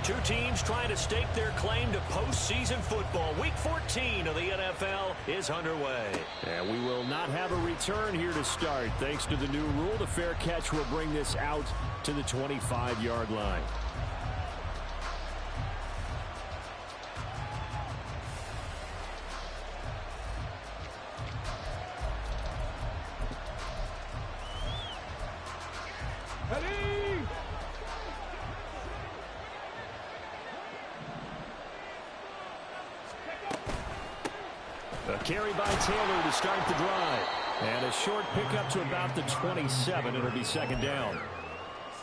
Two teams trying to stake their claim to postseason football. Week 14 of the NFL is underway. And we will not have a return here to start. Thanks to the new rule, the fair catch will bring this out to the 25-yard line. A carry by Taylor to start the drive. And a short pickup to about the 27. It'll be second down.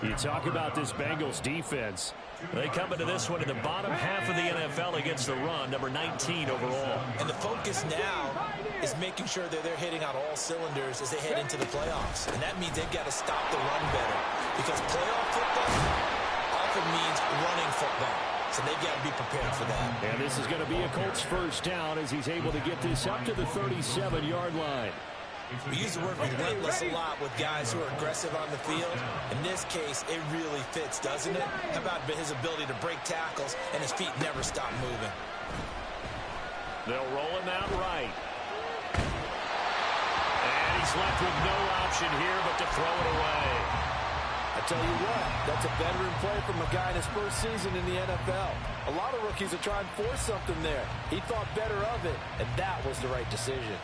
You talk about this Bengals defense. They come into this one in the bottom half of the NFL against the run, number 19 overall. And the focus now is making sure that they're hitting on all cylinders as they head into the playoffs. And that means they've got to stop the run better. Because playoff football often means running football. So they've got to be prepared for that. And this is going to be a Colts first down as he's able to get this up to the 37-yard line. We use the word relentless a lot with guys who are aggressive on the field. In this case, it really fits, doesn't it? How about his ability to break tackles and his feet never stop moving? They'll roll him out right. And he's left with no option here but to throw it away. I tell you what, that's a veteran play from a guy in his first season in the NFL. A lot of rookies are trying to force something there. He thought better of it, and that was the right decision.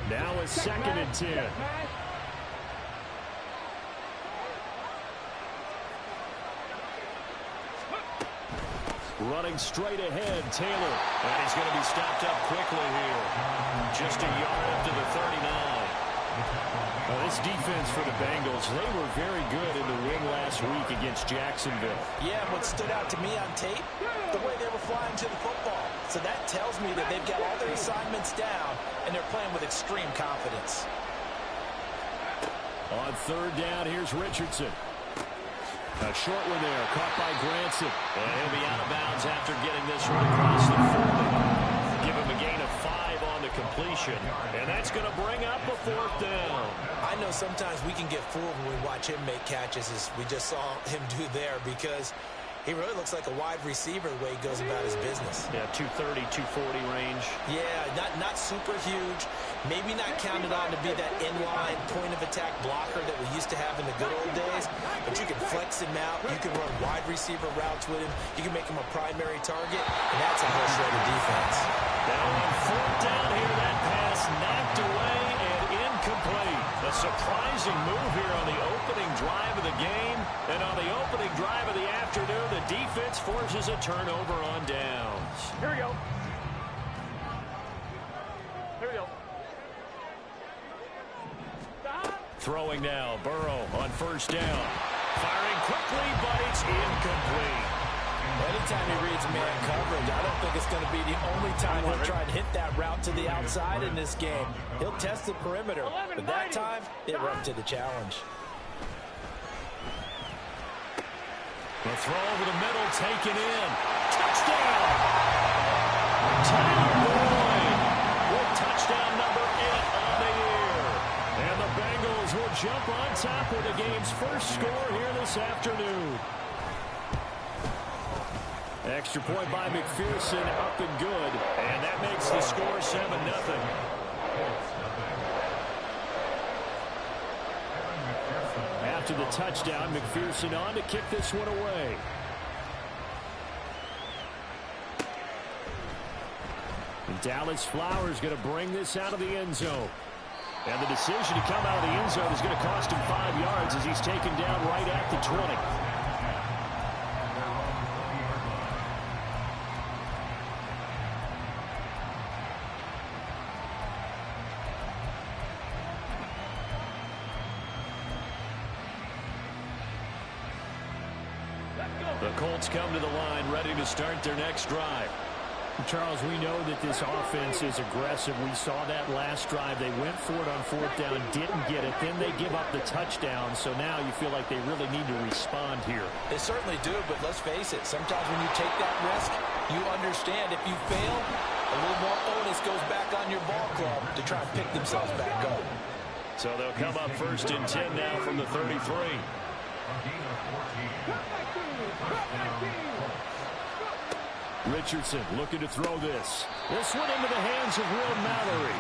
Now a second and 10. Running straight ahead, Taylor. And he's going to be stopped up quickly here. Just a yard up to the 39. This defense for the Bengals, they were very good in the win last week against Jacksonville. Yeah, what stood out to me on tape, the way they were flying to the football. So that tells me that they've got all their assignments down, and they're playing with extreme confidence. On third down, here's Richardson. A short one there, caught by Granson. And he'll be out of bounds after getting this one across the 40. Give him a gain of 5 on the completion. And that's going to bring up a fourth down. I know sometimes we can get fooled when we watch him make catches, as we just saw him do there, because he really looks like a wide receiver the way he goes about his business. Yeah, 230, 240 range. Yeah, not super huge. Maybe not counted on to be that inline point-of-attack blocker that we used to have in the good old days. But you can flex him out. You can run wide receiver routes with him. You can make him a primary target. And that's a whole shredded defense. Now on fourth down here, that pass knocked away and incomplete. A surprising move here on the opening drive of the game. And on the opening drive of the afternoon, the defense forces a turnover on downs. Here we go. Here we go. Throwing now, Burrow on first down. Firing quickly, but it's incomplete. Anytime he reads man coverage, I don't think it's going to be the only time he'll try to hit that route to the outside in this game. He'll test the perimeter, but that time, it went up to the challenge. The throw over the middle, taken in. Touchdown! Tyler Boyd with touchdown number 8 on the year. And the Bengals will jump on top with the game's first score here this afternoon. Extra point by McPherson, up and good. And that makes the score 7-0. After the touchdown, McPherson on to kick this one away. And Dallas Flowers going to bring this out of the end zone. And the decision to come out of the end zone is going to cost him 5 yards as he's taken down right at the 20. The Colts come to the line ready to start their next drive. Charles, we know that this offense is aggressive. We saw that last drive. They went for it on fourth down, didn't get it. Then they give up the touchdown. So now you feel like they really need to respond here. They certainly do, but let's face it. Sometimes when you take that risk, you understand if you fail, a little more onus goes back on your ball club to try and pick themselves back up. So they'll come up first and 10 now from the 33. Richardson looking to throw this. This one into the hands of Will Mallory.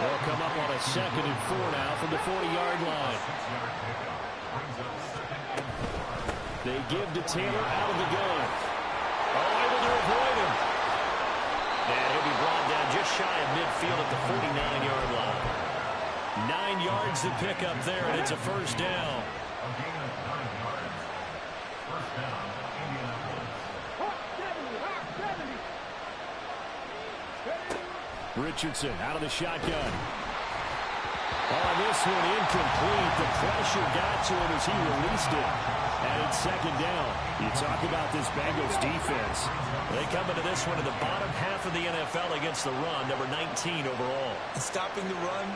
They'll come up on a 2nd and 4 now from the 40-yard line. They give to Taylor out of the gun. Oh, able to avoid him. And he'll be brought down just shy of midfield at the 49-yard line. 9 yards to pick up there, and it's a first down. Richardson out of the shotgun. Oh, this one incomplete. The pressure got to him as he released it. And it's 2nd down. You talk about this Bengals defense. They come into this one in the bottom half of the NFL against the run, number 19 overall. And stopping the run,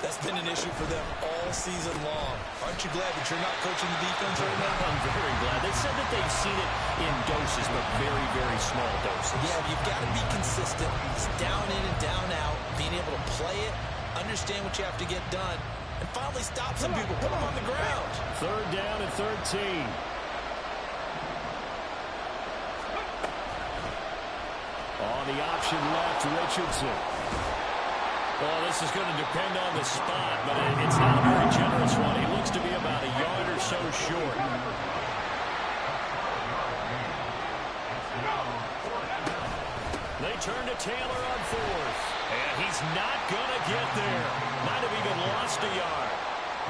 that's been an issue for them all season long. Aren't you glad that you're not coaching the defense right now? I'm very glad. They said that they've seen it in doses, but very, very small doses. Yeah, you've got to be consistent. It's down in and down out, being able to play it, understand what you have to get done, and finally stop some people, put them on the ground. 3rd down and 13. On the option left, Richardson. Well, this is going to depend on the spot, but it's not a very generous one. He looks to be about a yard or so short. They turn to Taylor on 4th, and he's not going to get there. Might have even lost a yard.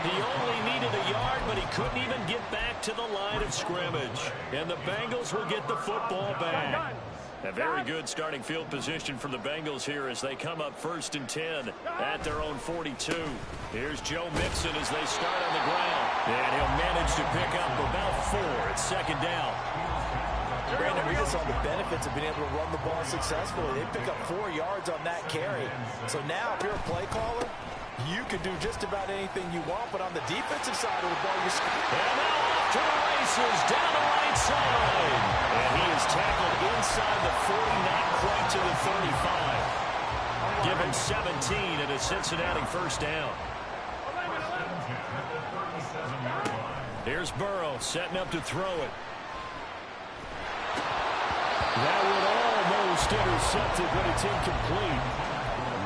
He only needed a yard, but he couldn't even get back to the line of scrimmage. And the Bengals will get the football back. A very good starting field position for the Bengals here as they come up 1st and 10 at their own 42. Here's Joe Mixon as they start on the ground. And he'll manage to pick up about 4. It's 2nd down. Brandon, we just saw the benefits of being able to run the ball successfully. They pick up 4 yards on that carry. So now, if you're a play caller, you can do just about anything you want, but on the defensive side of the ball, you're... And now off to the races, down the right side. And he is tackled inside the 40, not quite to the 35. Give him 17 at a Cincinnati 1st down. Here's Burrow setting up to throw it. That one almost intercepted, but it's incomplete.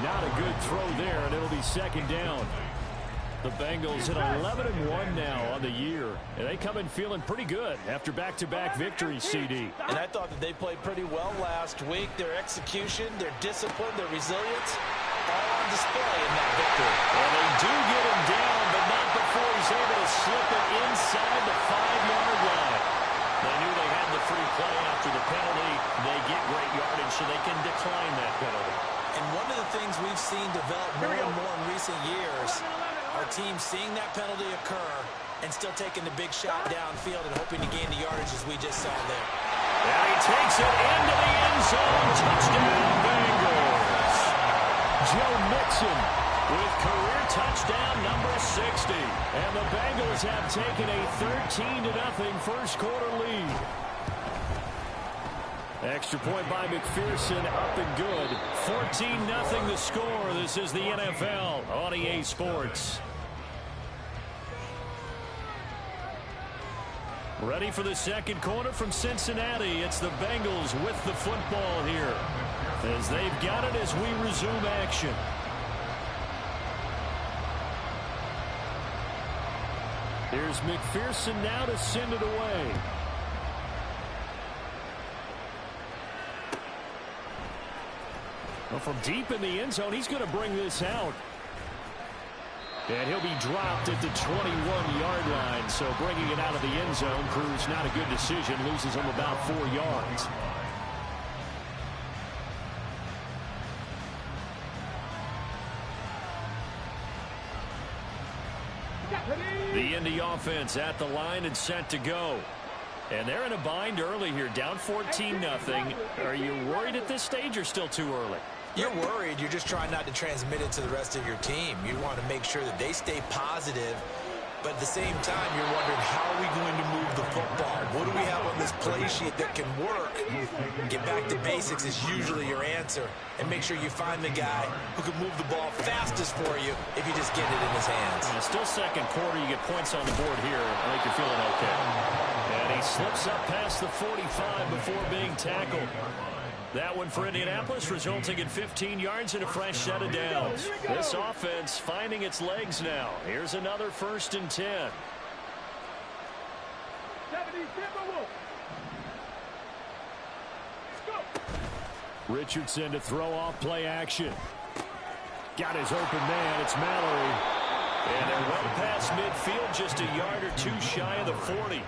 Not a good throw there, and it'll be 2nd down. The Bengals at 11-1 now on the year. And they come in feeling pretty good after back-to-back victories, CD. And I thought that they played pretty well last week. Their execution, their discipline, their resilience, all on display in that victory. And they do get him down, but not before he's able to slip it inside the 5-yard line. They knew they had the free play after the penalty. They get great yardage, so they can decline that penalty. And one of the things we've seen develop more and more in recent years are teams seeing that penalty occur and still taking the big shot downfield and hoping to gain the yardage as we just saw there. And he takes it into the end zone. Touchdown, Bengals. Joe Mixon with career touchdown number 60. And the Bengals have taken a 13-0 first quarter lead. Extra point by McPherson, up and good. 14-0 the score. This is the NFL on EA Sports. Ready for the 2nd quarter from Cincinnati. It's the Bengals with the football here, as they've got it as we resume action. Here's McPherson now to send it away. Well, from deep in the end zone, he's going to bring this out. And he'll be dropped at the 21-yard line. So bringing it out of the end zone proves not a good decision. Loses him about 4 yards. The Indy offense at the line and set to go. And they're in a bind early here, down 14-0. Are you worried at this stage or still too early? You're worried. You're just trying not to transmit it to the rest of your team. You want to make sure that they stay positive. But at the same time, you're wondering, how are we going to move the football? What do we have on this play sheet that can work? Get back to basics is usually your answer. And make sure you find the guy who can move the ball fastest for you if you just get it in his hands. Still 2nd quarter, you get points on the board here. I think you're feeling okay. And he he slips up past the 45 before being tackled. That one for Indianapolis, resulting in 15 yards and a fresh set of downs. This offense finding its legs now. Here's another 1st and 10. Richardson to throw off play action. Got his open man. It's Mallory. And they're well past midfield, just a yard or two shy of the 40.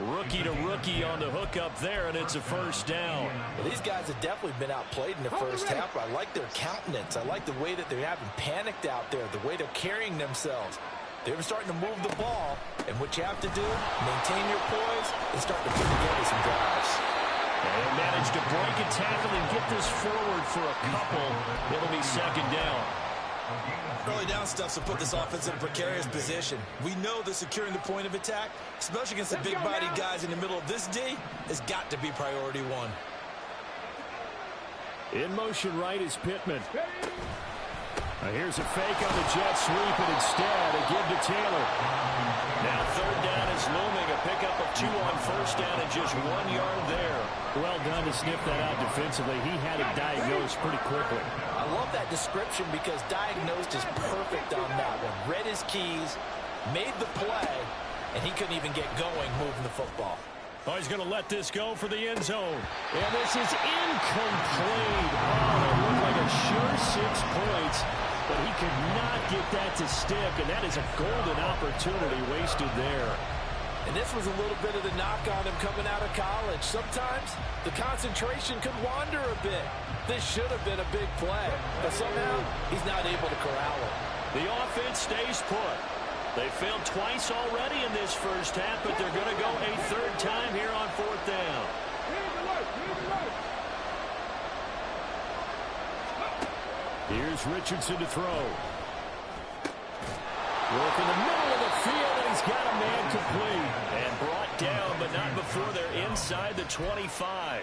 Rookie to rookie on the hookup there, and it's a 1st down. Well, these guys have definitely been outplayed in the first half. I like their countenance. I like the way that they're having panicked out there, the way they're carrying themselves. They're starting to move the ball, and what you have to do, maintain your poise and start to put together some drives. And managed to break a tackle and get this forward for a couple. It'll be 2nd down. Early down stuff will put this offense in a precarious position. We know that securing the point of attack, especially against the big-body guys in the middle of this D, has got to be priority 1. In motion right is Pittman. Here's a fake on the jet sweep, and instead a give to Taylor. Now 3rd down is looming. A pickup of 2 on 1st down and just 1 yard there. Well done to sniff that out defensively. He had it diagnosed pretty quickly. I love that description because diagnosed is perfect on that one. Read his keys, made the play, and he couldn't even get going moving the football. Oh, he's going to let this go for the end zone. And this is incomplete. Oh, it looked like a sure 6 points, but he could not get that to stick, and that is a golden opportunity wasted there. And this was a little bit of the knock on him coming out of college. Sometimes the concentration could wander a bit. This should have been a big play, but somehow he's not able to corral it. The offense stays put. They failed twice already in this first half, but they're going to go a 3rd time here on 4th down. Here's Richardson to throw. Work in the middle of the field, and he's got a man complete. And brought down, but not before they're inside the 25.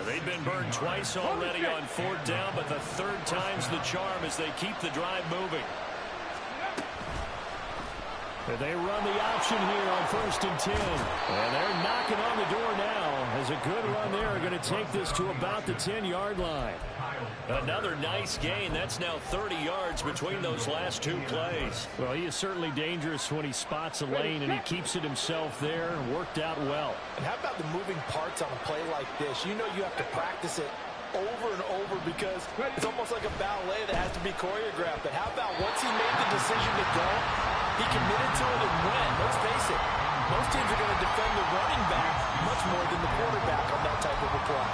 They've been burned twice already on 4th down, but the 3rd time's the charm as they keep the drive moving. And they run the option here on 1st and 10. And they're knocking on the door now. As a good run there, are going to take this to about the 10-yard line. Another nice gain. That's now 30 yards between those last 2 plays. Well, he is certainly dangerous when he spots a lane, and he keeps it himself there and worked out well. And how about the moving parts on a play like this? You know you have to practice it over and over because it's almost like a ballet that has to be choreographed. But how about once he made the decision to go, he committed to it and went. Let's face it, most teams are going to defend the running back much more than the quarterback on that type of a play.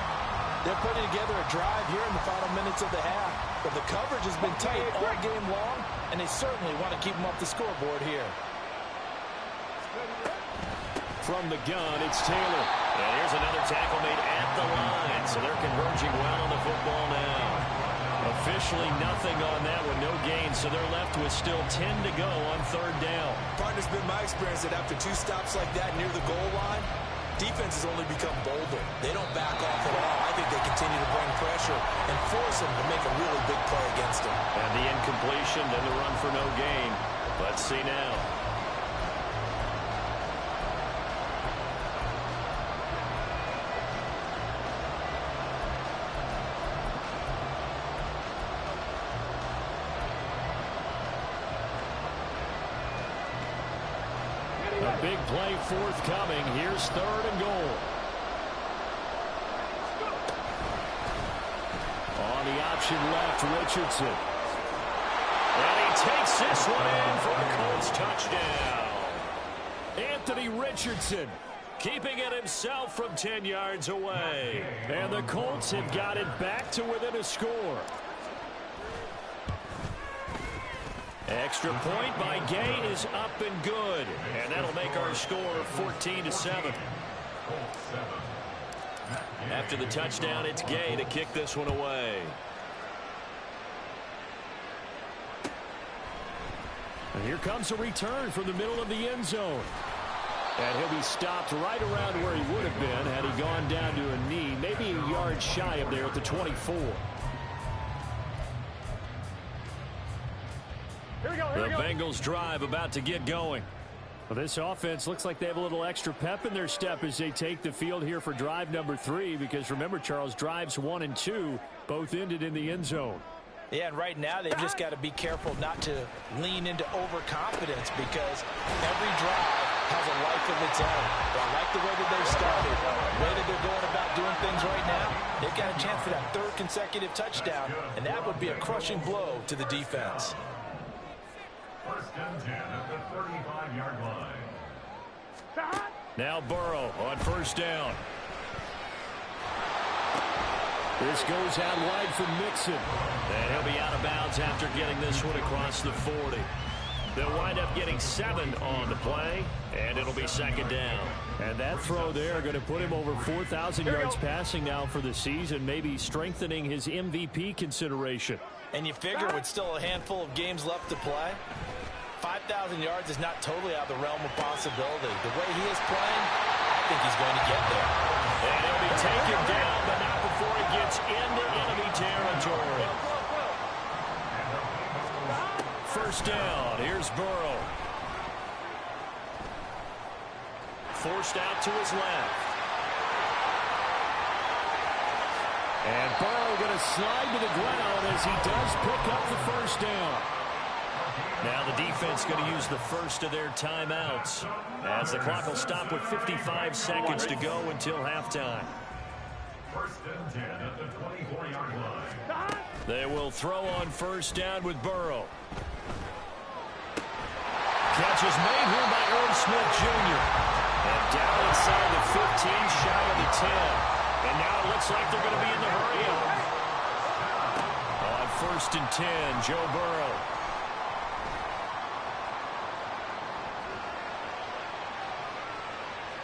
They're putting together a drive here in the final minutes of the half, but the coverage has been tight all game long, and they certainly want to keep them off the scoreboard here. From the gun, it's Taylor. And here's another tackle made at the line, so they're converging well on the football now. Officially nothing on that one, no gain, so they're left with still 10 to go on 3rd down. Partner's been my experience that after 2 stops like that near the goal line, defense has only become bolder. They don't back off at all. I think they continue to bring pressure and force them to make a really big play against them. And the incompletion, then the run for no gain. Let's see now. A big play forthcoming. Here's 3rd and goal. On the option left, Richardson. And he takes this one in for a Colts touchdown. Anthony Richardson Keeping it himself from 10 yards away. And the Colts have got it back to within a score. Extra point by Gay is up and good. And that'll make our score 14-7. After the touchdown, it's Gay to kick this one away. And here comes a return from the middle of the end zone. And he'll be stopped right around where he would have been had he gone down to a knee, maybe a yard shy of there at the 24. The Bengals drive about to get going. Well, this offense looks like they have a little extra pep in their step as they take the field here for drive number 3, because remember, Charles, drives 1 and 2 both ended in the end zone. Yeah, and right now they've just got to be careful not to lean into overconfidence, because every drive has a life of its own. But I like the way that they've started, the way that they're going about doing things right now. They've got a chance for that 3rd consecutive touchdown, and that would be a crushing blow to the defense. 1st and 10 at the 35-yard line. Now Burrow on 1st down. This goes out wide for Mixon. And he'll be out of bounds after getting this one across the 40. They'll wind up getting 7 on the play, and it'll be 2nd down. And that throw there going to put him over 4,000 yards passing now for the season, maybe strengthening his MVP consideration. And you figure with still a handful of games left to play, 5,000 yards is not totally out of the realm of possibility. The way he is playing, I think he's going to get there. And he'll be taken down, but not before he gets into enemy territory. 1st down. Here's Burrow. Forced out to his left. And Burrow going to slide to the ground as he does pick up the 1st down. Now the defense going to use the first of their timeouts, as the clock will stop with 55 seconds to go until halftime. 1st and 10 at the 24-yard line. They will throw on 1st down with Burrow. Catch is made here by Irv Smith Jr. And down inside the 15, shy of the 10. And now it looks like they're going to be in the hurry up. On 1st and 10, Joe Burrow.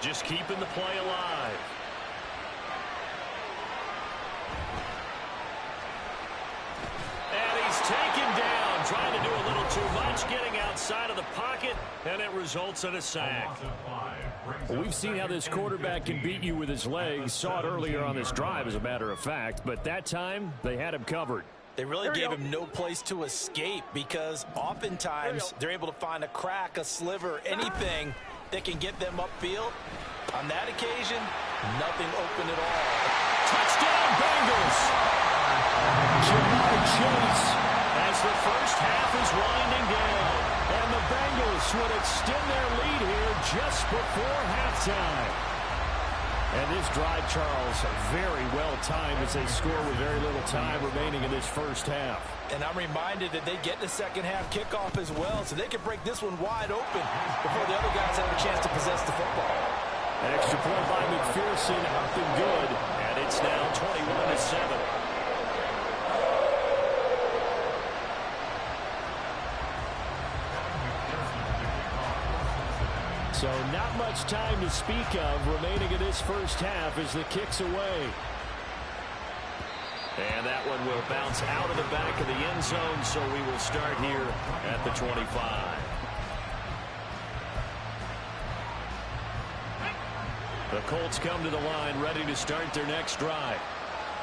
Just keeping the play alive. And he's taken down, trying to do a little too much, getting outside of the pocket, and it results in a sack. Well, we've seen how this quarterback can beat you with his legs. Saw it earlier on this drive, as a matter of fact, but that time they had him covered. They really gave him no place to escape, because oftentimes they're able to find a crack, a sliver, anything that can get them upfield. On that occasion, nothing open at all. Touchdown, Bengals! Jamar Chase As the first half is winding down. and the Bengals would extend their lead here just before halftime. And this drive, Charles, very well timed as they score with very little time remaining in this first half. And I'm reminded that they get the second half kickoff as well, so they can break this one wide open before the other guys have a chance to possess the football. An extra point by McPherson, up and good. And it's now 21-7. So not much time to speak of remaining in this first half as the kick's away. And that one will bounce out of the back of the end zone, so we will start here at the 25. The Colts come to the line ready to start their next drive.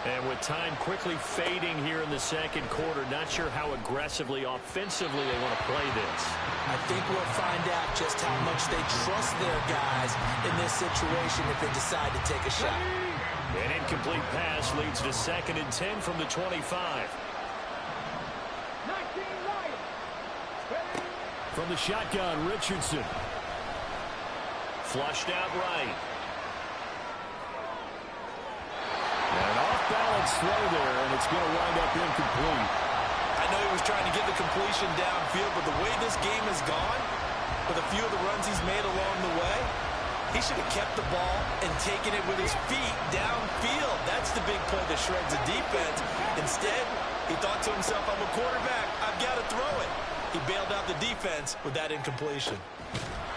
And with time quickly fading here in the second quarter, not sure how aggressively, offensively they want to play this. I think we'll find out just how much they trust their guys in this situation if they decide to take a shot. An incomplete pass leads to 2nd and 10 from the 25. From the shotgun, Richardson. Flushed out right. An off-balance throw there, and it's going to wind up incomplete. I know he was trying to get the completion downfield, but the way this game has gone, with a few of the runs he's made along the way, he should have kept the ball and taken it with his feet downfield. That's the big play that shreds the defense. Instead, he thought to himself, I'm a quarterback, I've got to throw it. He bailed out the defense with that incompletion.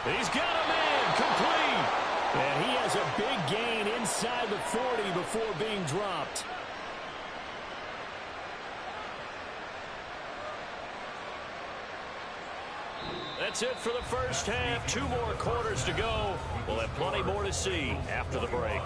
He's got a man, complete. And he has a big gain inside the 40 before being dropped. That's it for the first half. 2 more quarters to go. We'll have plenty more to see after the break.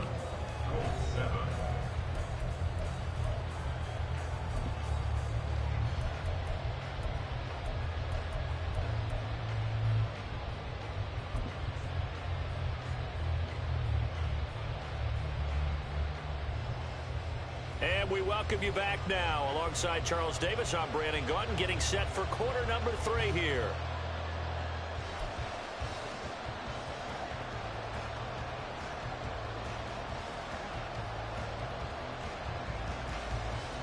we welcome you back now. Alongside Charles Davis, I'm Brandon Gaudin, getting set for quarter number 3 here.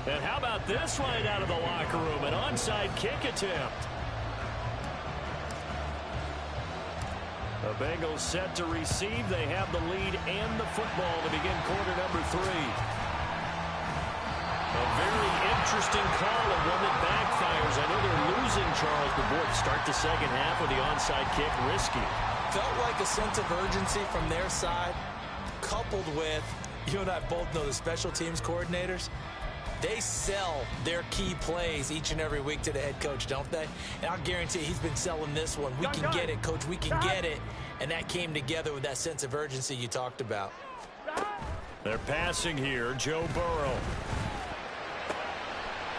And how about this right out of the locker room? An onside kick attempt. The Bengals set to receive. They have the lead and the football to begin quarter number 3. A very interesting call and one that backfires. I know they're losing, Charles, but boy, start the second half with the onside kick, risky. Felt like a sense of urgency from their side, coupled with, you and I both know the special teams coordinators. They sell their key plays each and every week to the head coach, don't they? And I'll guarantee he's been selling this one. We can get it, coach. We can get it. And that came together with that sense of urgency you talked about. They're passing here. Joe Burrow.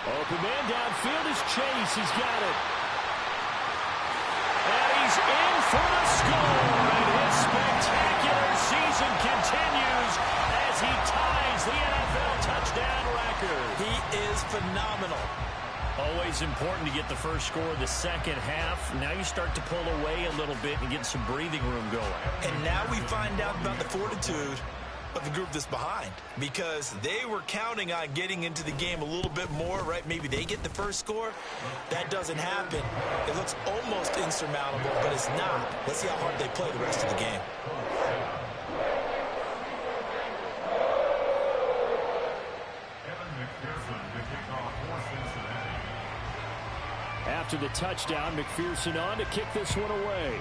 Open man downfield is Chase. He's got it. And he's in for the score. And his spectacular season continues as he ties the NFL touchdown record. He is phenomenal. Always important to get the first score of the second half. Now you start to pull away a little bit and get some breathing room going. And now we find out about the fortitude of the group that's behind, because they were counting on getting into the game a little bit more, right? Maybe they get the first score. That doesn't happen. It looks almost insurmountable, but it's not. Let's see how hard they play the rest of the game. After the touchdown, McPherson on to kick this one away.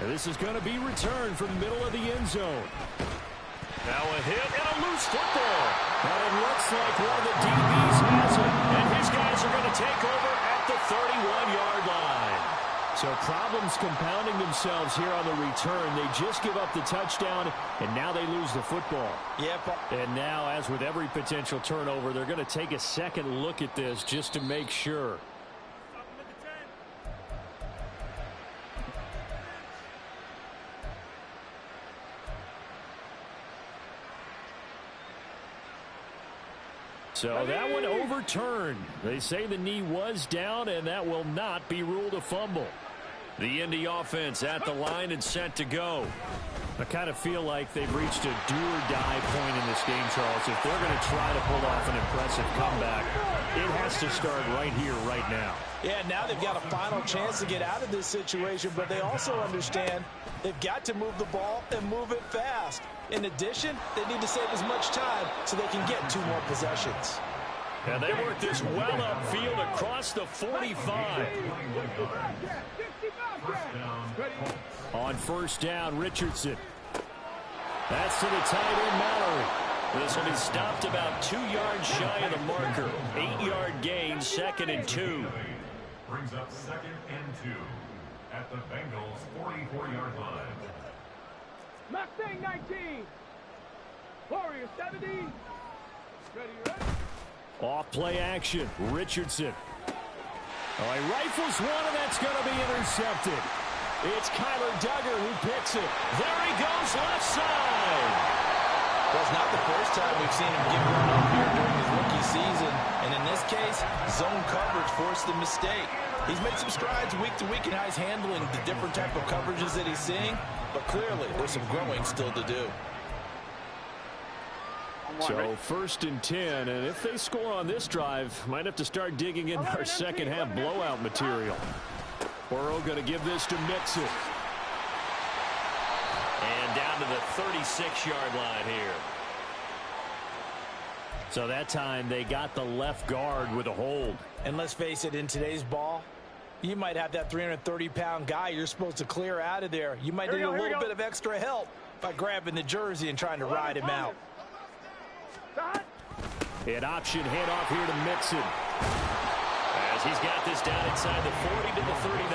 And this is going to be returned from the middle of the end zone. Now a hit and a loose football. And it looks like one of the DBs has it. And his guys are going to take over at the 31-yard line. So problems compounding themselves here on the return. They just give up the touchdown, and now they lose the football. Yep. And now, as with every potential turnover, they're going to take a second look at this just to make sure. So that one overturned. They say the knee was down, and that will not be ruled a fumble. The Indy offense at the line and set to go. I kind of feel like they've reached a do-or-die point in this game, Charles. If they're going to try to pull off an impressive comeback, it has to start right here, right now. Yeah, now they've got a final chance to get out of this situation, but they also understand they've got to move the ball and move it fast. In addition, they need to save as much time so they can get 2 more possessions. And they work this well upfield across the 45. On first down, Richardson. That's to the tight end, Mallory. This will be stopped about 2 yards shy of the marker. 8-yard gain, 2nd and 2. Brings up 2nd and 2 at the Bengals' 44-yard line. Mustang 19. Warrior 70. Ready. Off play action, Richardson. Oh, he rifles one, and that's going to be intercepted. It's Kyler Duggar who picks it. There he goes, left side. Well, it's not the first time we've seen him give one up here during his rookie season. And in this case, zone coverage forced the mistake. He's made some strides week to week in how he's handling the different type of coverages that he's seeing. But clearly, there's some growing still to do. So 1st and 10, and if they score on this drive, might have to start digging into our second half blowout material. Burrow going to give this to Mixon. And down to the 36-yard line here. So that time they got the left guard with a hold. And let's face it, in today's ball, you might have that 330-pound guy you're supposed to clear out of there. You might need a little bit of extra help by grabbing the jersey and trying to ride him out. An option handoff here to Mixon. As he's got this down inside the 40 to the 39.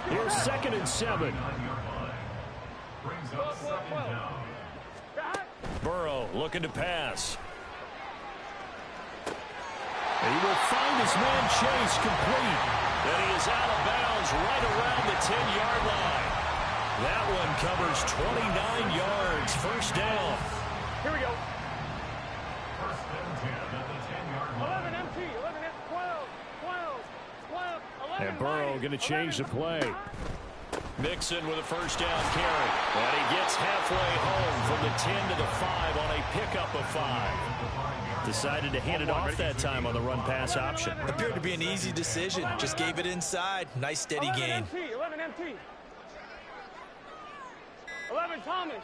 Here's 2nd and 7. Brings up 2nd down. Burrow looking to pass. And he will find his man Chase complete. And he is out of bounds right around the 10-yard line. That one covers 29 yards. First down. Here we go. First and 10 at the 10-yard line. 11 MT, 11 F, 12, 11. And Burrow going to change the play. Mixon with a first down carry. And he gets halfway home from the 10 to the 5 on a pickup of 5. Decided to hand it off that time on the run-pass option. Appeared to be an easy decision. Just gave it inside. Nice steady 11 gain. MT, 11 MT. 11 Thomas.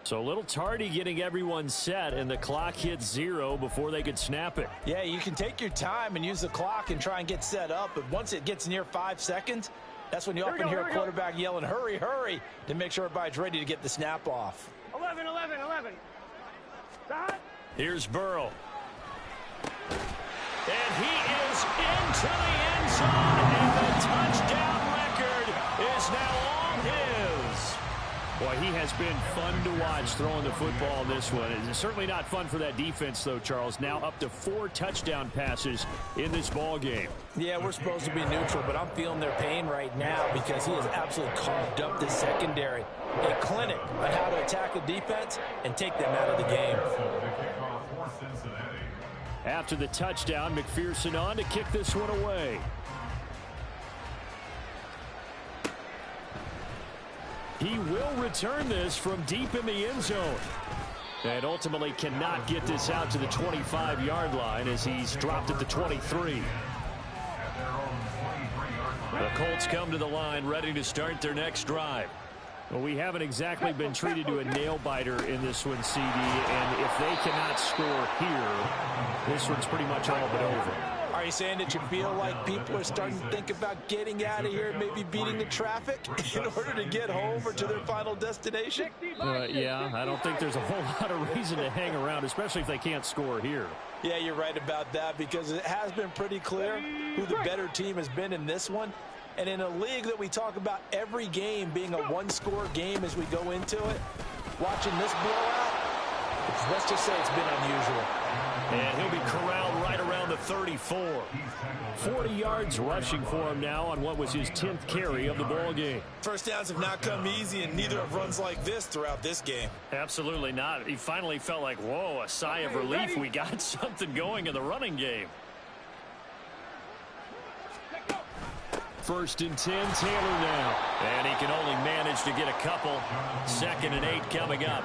So a little tardy getting everyone set, and the clock hits 0 before they could snap it. Yeah, you can take your time and use the clock and try and get set up, but once it gets near 5 seconds, that's when you often hear a quarterback yelling, hurry, hurry, to make sure everybody's ready to get the snap off. 11, 11, 11. Stop. Here's Burrow. And he is into the end zone, and the touchdown record is now all his. Boy, he has been fun to watch throwing the football in this one. It's certainly not fun for that defense, though, Charles. Now up to 4 touchdown passes in this ball game. Yeah, we're supposed to be neutral, but I'm feeling their pain right now because he has absolutely carved up the secondary. A clinic on how to attack the defense and take them out of the game. After the touchdown, McPherson on to kick this one away. He will return this from deep in the end zone. And ultimately cannot get this out to the 25-yard line as he's dropped at the 23. The Colts come to the line ready to start their next drive. Well, we haven't exactly been treated to a nail-biter in this one, CD, and if they cannot score here, this one's pretty much all but over. Are you saying that you feel like people are starting to think about getting out of here and maybe beating the traffic in order to get home or to their final destination? Yeah, I don't think there's a whole lot of reason to hang around, especially if they can't score here. Yeah, you're right about that because it has been pretty clear who the better team has been in this one. And in a league that we talk about every game being a one-score game as we go into it, watching this blowout, let's just say it's been unusual. And he'll be corralled right around the 34. 40 yards rushing for him now on what was his 10th carry of the ball game. First downs have not come easy, and neither have runs like this throughout this game. Absolutely not. He finally felt like, whoa, a sigh of relief. We got something going in the running game. First and 10, Taylor now. And he can only manage to get a couple. 2nd and 8 coming up.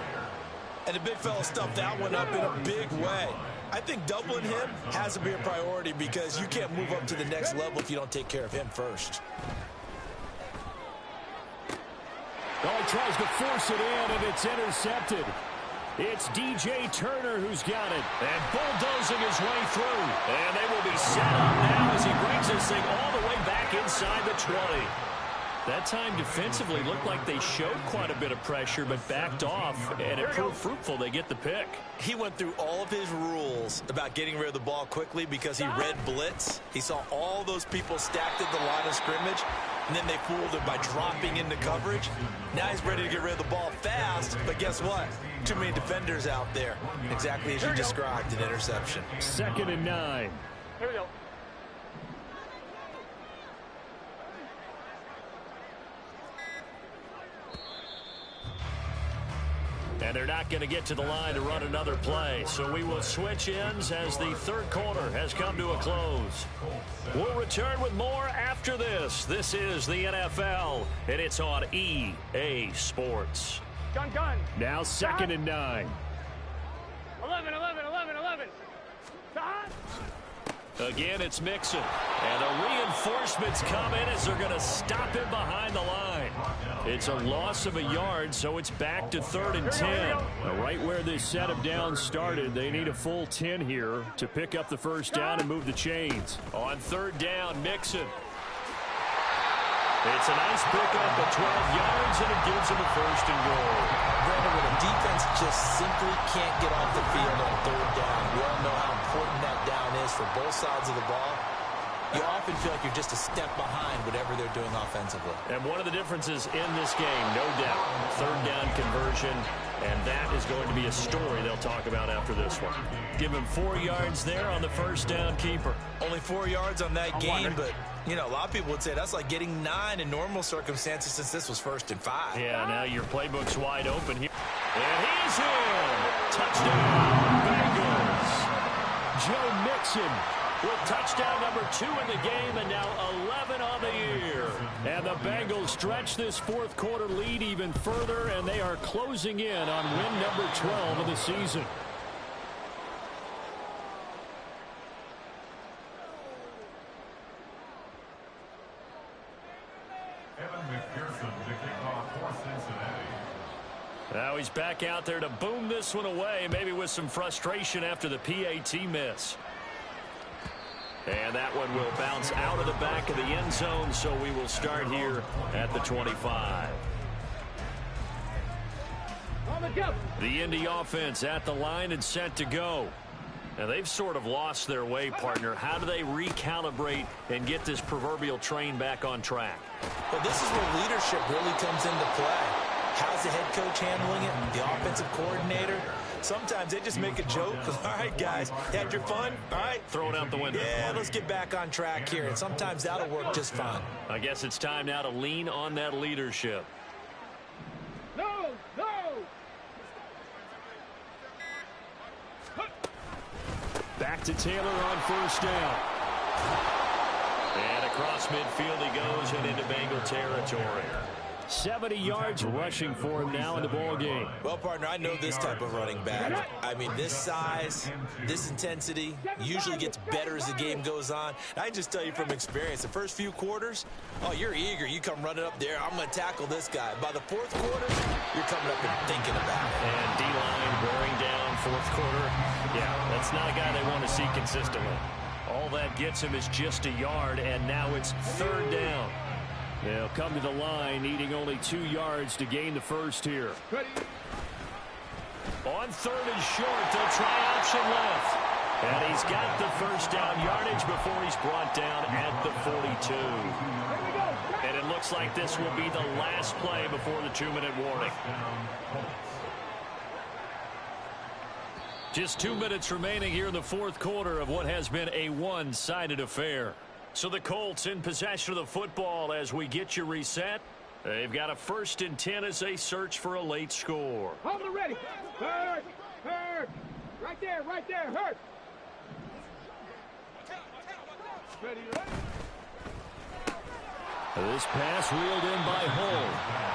And the big fella stuffed that one up in a big way. I think doubling him has to be a priority because you can't move up to the next level if you don't take care of him first. Oh, he tries to force it in, and it's intercepted. It's DJ Turner who's got it. And bulldozing his way through. And they will be set up now as he brings this thing all the way back inside the 20. That time defensively looked like they showed quite a bit of pressure but backed off, and it proved fruitful. They get the pick. He went through all of his rules about getting rid of the ball quickly because he read blitz. He saw all those people stacked at the line of scrimmage, and then they fooled him by dropping into coverage. Now he's ready to get rid of the ball fast, but guess what? Too many defenders out there. Exactly as you described, an interception. 2nd and 9. Here we go. And they're not going to get to the line to run another play. So we will switch ends as the third quarter has come to a close. We'll return with more after this. This is the NFL, and it's on EA Sports. Gun, gun. Now 2nd and 9. 11, 11, 11, 11. Stop. Again, it's Mixon. And the reinforcements come in as they're going to stop him behind the line. It's a loss of a yard, so it's back to 3rd and 10. Right where this set of downs started, they need a full 10 here to pick up the first down and move the chains. On 3rd down, Mixon. It's a nice pickup of 12 yards, and it gives him a 1st and goal. Brandon, when a defense just simply can't get off the field on 3rd down, we all know how important that down is for both sides of the ball. you often feel like you're just a step behind whatever they're doing offensively. And one of the differences in this game, no doubt, third down conversion, and that is going to be a story they'll talk about after this one. Give him 4 yards there on the first down keeper. Only 4 yards on that gain, but, you know, a lot of people would say that's like getting 9 in normal circumstances since this was 1st and 5. Yeah, now your playbook's wide open here. And he's in! Touchdown, Bengals! Joe Mixon with touchdown number 2 in the game, and now 11 on the year. And the Bengals stretch this fourth quarter lead even further, and they are closing in on win number 12 of the season. Now he's back out there to boom this one away, maybe with some frustration after the PAT miss. And that one will bounce out of the back of the end zone, so we will start here at the 25. The Indy offense at the line and set to go. Now they've sort of lost their way, partner. How do they recalibrate and get this proverbial train back on track? Well, this is where leadership really comes into play. How's the head coach handling it? The offensive coordinator? Sometimes they just make a joke. All right, guys, had your fun? All right. Throw it out the window. Yeah, let's get back on track here. And sometimes that'll work just fine. I guess it's time now to lean on that leadership. No, no. Back to Taylor on first down. And across midfield he goes and into Bengal territory. 70 yards rushing for him now in the ball game. Well, partner, I know this type of running back. I mean, this size, this intensity usually gets better as the game goes on. And I can just tell you from experience, the first few quarters, oh, you're eager. You come running up there. I'm going to tackle this guy. By the fourth quarter, you're coming up and thinking about it. And D-line wearing down fourth quarter. Yeah, that's not a guy they want to see consistently. All that gets him is just a yard, and now it's third down. They'll come to the line, needing only 2 yards to gain the first here. On third and short, they'll try option left. And he's got the first down yardage before he's brought down at the 42. And it looks like this will be the last play before the 2-minute warning. Just 2 minutes remaining here in the fourth quarter of what has been a one-sided affair. So the Colts in possession of the football as we get you reset. They've got a 1st and 10 as they search for a late score. Hold it ready. Hurt. Right there, hurt. Ready. This pass reeled in by Hull.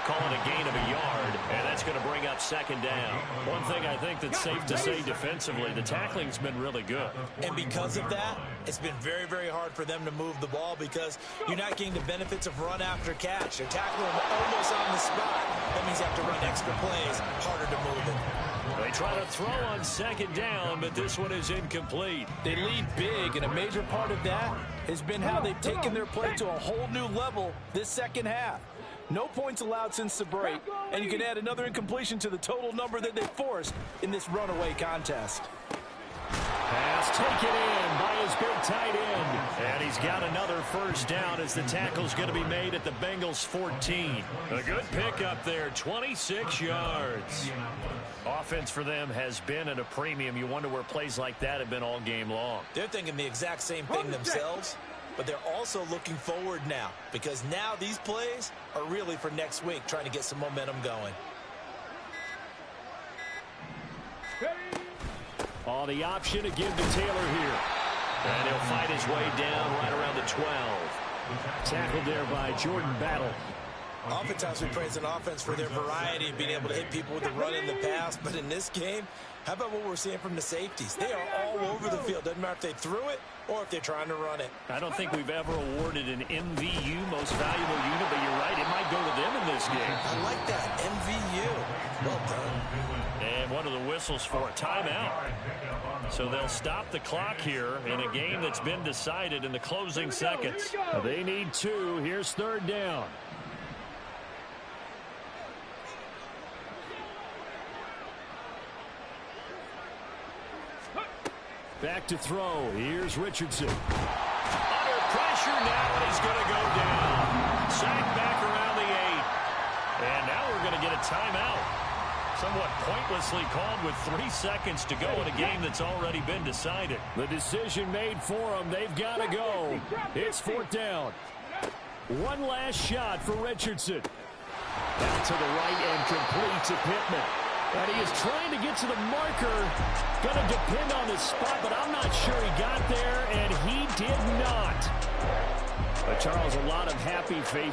Call it a gain of a yard, and that's going to bring up second down. One thing I think that's safe to say defensively, the tackling's been really good. And because of that, it's been very, very hard for them to move the ball because you're not getting the benefits of run after catch. They're tackling them almost on the spot. That means you have to run extra plays, harder to move it. They try to throw on second down, but this one is incomplete. They lead big, and a major part of that has been how they've taken their play to a whole new level this second half. No points allowed since the break, and you can add another incompletion to the total number that they forced in this runaway contest. Pass taken in by his big tight end. And he's got another first down as the tackle's going to be made at the Bengals 14. A good pickup there, 26 yards. Offense for them has been at a premium. You wonder where plays like that have been all game long. They're thinking the exact same thing themselves, but they're also looking forward now because now these plays are really for next week, trying to get some momentum going. On the option to give to Taylor here. And he'll fight his way down right around the 12. Tackled there by Jordan Battle. Oftentimes we praise an offense for their variety of being able to hit people with the run in the pass, but in this game, how about what we're seeing from the safeties? They are all over the field. Doesn't matter if they threw it or if they're trying to run it. I don't think we've ever awarded an MVU, most valuable unit, but you're right, it might go to them in this game. I like that, MVU. Well done. And one of the whistles for a timeout. So they'll stop the clock here in a game that's been decided in the closing seconds. They need 2. Here's third down. Back to throw. Here's Richardson. pressure now, and he's going to go down. Sacked back around the 8. And now we're going to get a timeout. Somewhat pointlessly called with 3 seconds to go in a game that's already been decided. The decision made for them. They've got to go. It's 4th down. One last shot for Richardson. Down to the right and complete to Pittman. And he is trying to get to the marker. Going to depend on the spot, but I'm not sure he got there, and he did not. But Charles, a lot of happy faces.